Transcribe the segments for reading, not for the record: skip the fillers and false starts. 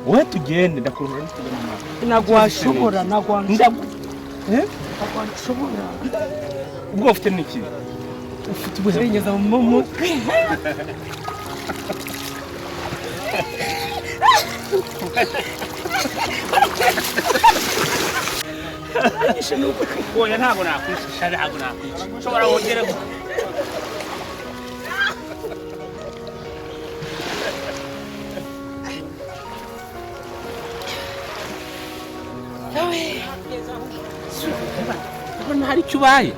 wowe tugende ndakurura n'itugende mama. Nagwashobora nagwashobora. Ubwo ufite n'iki? Ufite ubuherenyeza mu mutwe. Oya ntabwo nakwishisha ntabwo nakwica. Ushobora wongere Urabona hari icyo ubaye?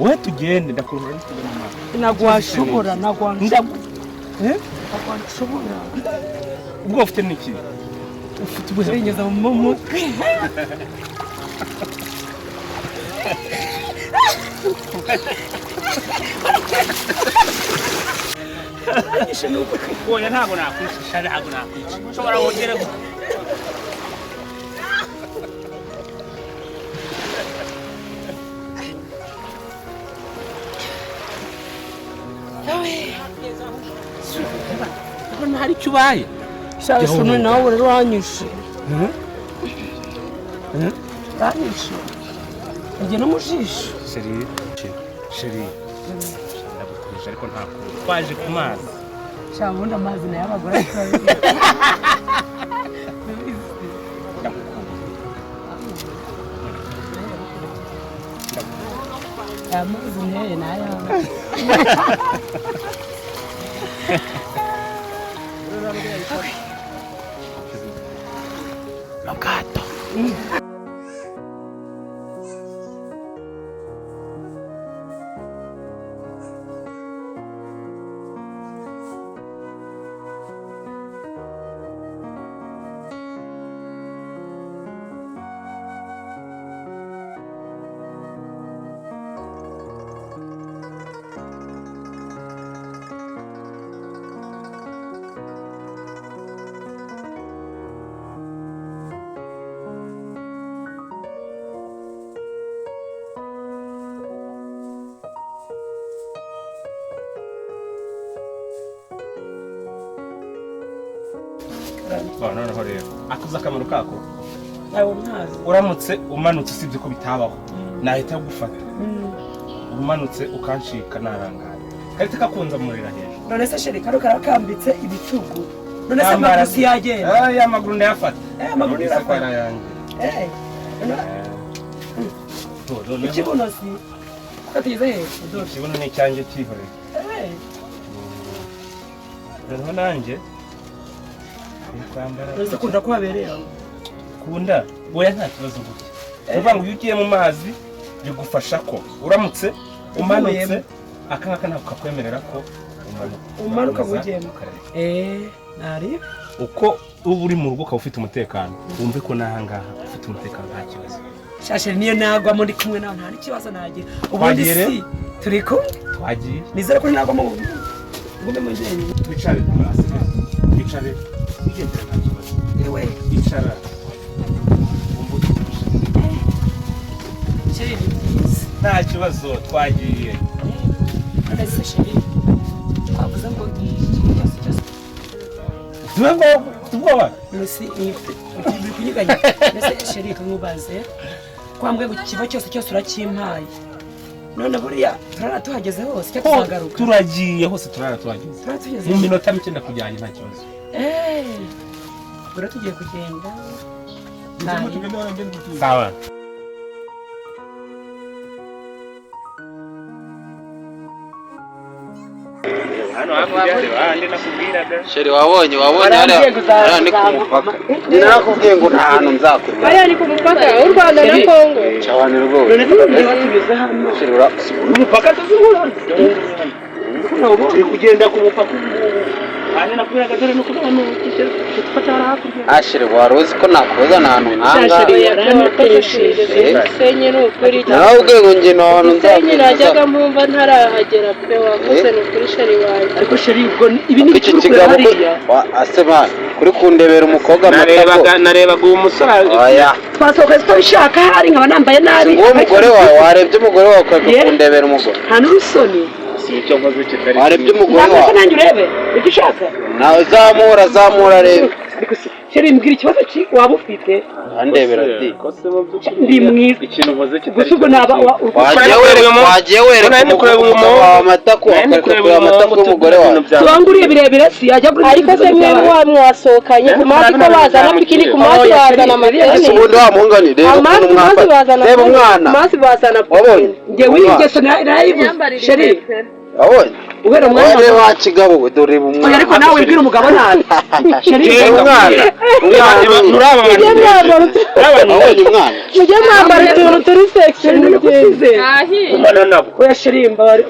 Wowe tugende ndakurura n'itugende mama. Nagwashobora nagwashobora. Ubwo ufite n'iki? Ufite ubuherenyeza mu mutwe. Oya ntabwo nakwishisha ntabwo nakwica. Ushobora wongere Urabona hari icyo ubaye? Shasho nawe uranyishe. Uranyishe. Njye no mujisho. Sheri. Ndagukurije ariko ntabwo twaje ku mazi. Cyangwa amazi nayo abagore turabizi. Amazi nayo nayo. Gato. Noneho rero akuze akamaro kako uramutse umanutse usibye ko bitabaho nahita gufata umanutse ukanshika narangaye karite kakunza murira hejuru none se sheri karo karakambitse ibitugu none se amaguru yagenda ya maguru ndayafata amaguru yafata yanjye ikibuno si katize hejuru ikibuno ni cyanjye cyihoreye noneho nanjye Nzi kunda kuhaberera. Kunda boya nta kibazo gute. Uvuga ngo ugiye mu mazi bigufasha ko uramutse umanutse akanga ntabwo kakwemerera ko umanuka bugiye mu karere. Nari uko uba uri mu rugo ukaba ufite umutekano wumve ko nahangaha ufite umutekano nta kibazo. Shashe niyo nagwa muri kumwe nawe nta kibazo nagira. Ubundi si turiko twagiye. Nizera ko nagwa mu ngume mu njyenyine. Twicare hasi. Twicare. Igendera nta kibazo. Ewe icara. Umbuto. sheri ni byiza nta kibazo twagiye ndetse sheri twavuze ngo tuvuga Lucy ni kunyiganya ndetse sheri kamubaze kwambwe kiba cyose urakimpaye none buriya tuhageze hose cyo tuzagaruka turagiye hose tuhageze mu minota mike ndakujyanye nta kibazo bura tugiye kugenda sawa Sheri wabonye hariya ni ku mupaka nakubwiye ngo nta hantu nzakubwira hariya ni ku mupaka w'u Rwanda na Kongo cyane rwose tunyuze hano Sheri umupaka tuzihura turi kugenda ku mupaka Sheri wari uzi ko nakubuza ahantu nkanga nawe ngo njye no hantu nzakubwira najyaga mbumva ntarahagera pe wavuze ni ukuri Sheri wawe ariko Sheri ubwo ibi ni iki kigabo asema kuri kundebera umukobwa narebaga uwo musore twasohoka twabishaka hari nkaba nambaye nabi uwo mugore wawe warebye umugore wawe kundebera umugore nta n'urusoni warebye umugore wawe nanjye urebe icyo ushaka nawe zamura rebe Sheri mbwira ikibazo waba ufite andebera ati ndi mwiza ikintu nkoze kitari wagiye wereka umugabo amatako akareka amatako y'umugore wawe tubanguriye birebire si yajya kuri ariko se mwebwe wasohokanye ku mazi ko bazana bikini ku mazi bazana amateni ubundi wamuhungani reba ukuntu mwafata reba umwana mazi bazana wabonye njye wigese nayivuze Sheri wabonye ubera umwana wari wakigabo we dore umwana ariko nawe ubwira umugabo nabi Sheri umwana wabonye umwana mujye mwambara utuntu turi sexy n'ubwize umwana nabo oya Sheri mbari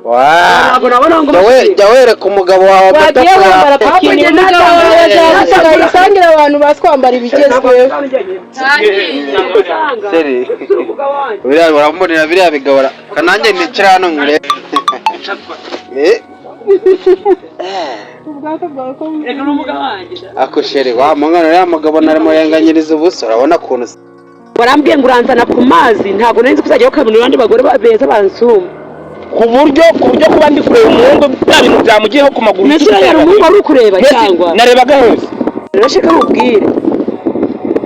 ntabwo nabona ngo jya wereka umugabo wawe wagiye wambara bikini umugabo wawe yasangira abantu baswambara ibigezweho Sheri biriya urambonera biriya bigabura kananjye nikira hano ngurebe ako Sheri wa mwana uriya mugabo narimo yenganyiriza ubusa urabona ukuntu barambwiye ngo uranzana ku mazi ntabwo nari nzi ko uzajya ukabona abandi bagore beza bansumba ku buryo kuba ndi kureba umuhungu bya bintu byamugiyeho ku maguru nashira yari umuhungu wari kureba cyangwa narebaga hose nashaka nkubwire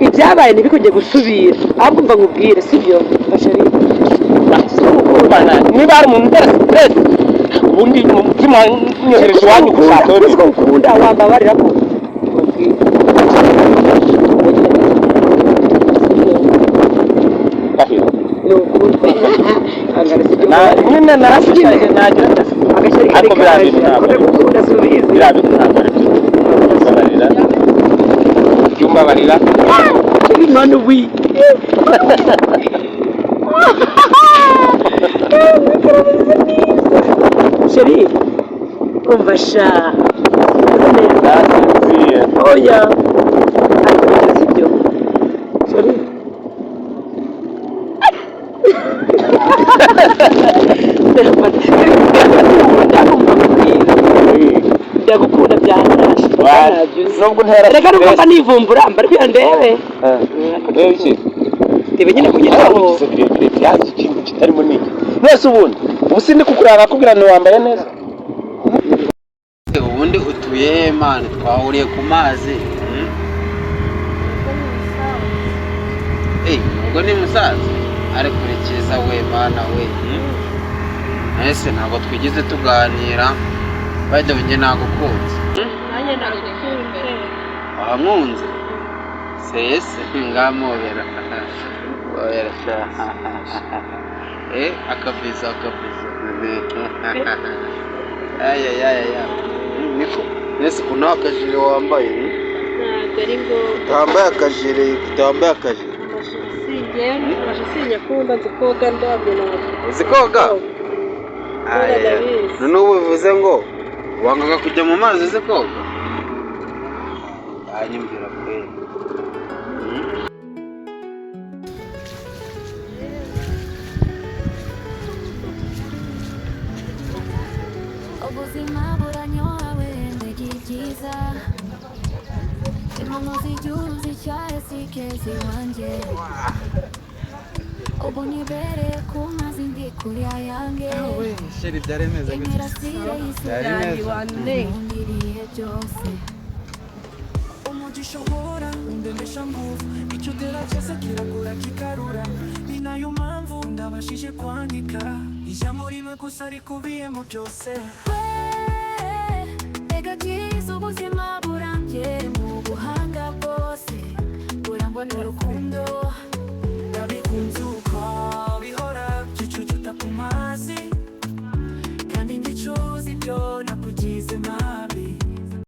ibyabaye ntibikujye gusubira ahubwo mva nkubwire sibyo Sheri niba ari umuntu utera stress ubundi umutima nyohereje iwanyu gushaka uko ukunda wambabarira ko nyine narasigaye nagira ariko biriya bintu ntabwo biriya bintu ntabwo ari byo umbabarira none wi Sheri umva sha oya ariko sibyo Sheri ndagukunda byanarashe nubwo ntera reka nuko nivumbura mbari kwandebe Tebe nyine kugeraho byazi ikintu kitarimo niki mwese ubu sindi kukuranga kubwira ni wambaye neza ubundi utuye man twahuriye ku mazi ubwo ni musaza ari kurikiza we mana we ese ntabwo twigize tuganira bajya njye nagukunze nanjye nagukunze wankunze sese ngamobera oya akabizo aya niko nese kuna akajire wambaye ntabwo ari ngo utambaye akajire sinyakunda nzi koga ndabyo ntabwo uzi koga none ubu bivuze ngo wangaga kujya mu mazi uzi koga anyumvira kweli ubuzima buranyoha wende byiza impungu z'igihugu zicyaye sikezi wanjye ubu nibereye ku mazi ndi kuri ayange sheri byaremeza imirasire y'isuku nkuniriye byose umugisha uhora undemesha nguvu icyo ugerageza kiragura kikarura ni nayo mpamvu ndabashije kwandika ijambo rimwe gusa rikubiyemo byose ega byiza ubuzima burambye mu buhanga bwose burangwa n'urukundo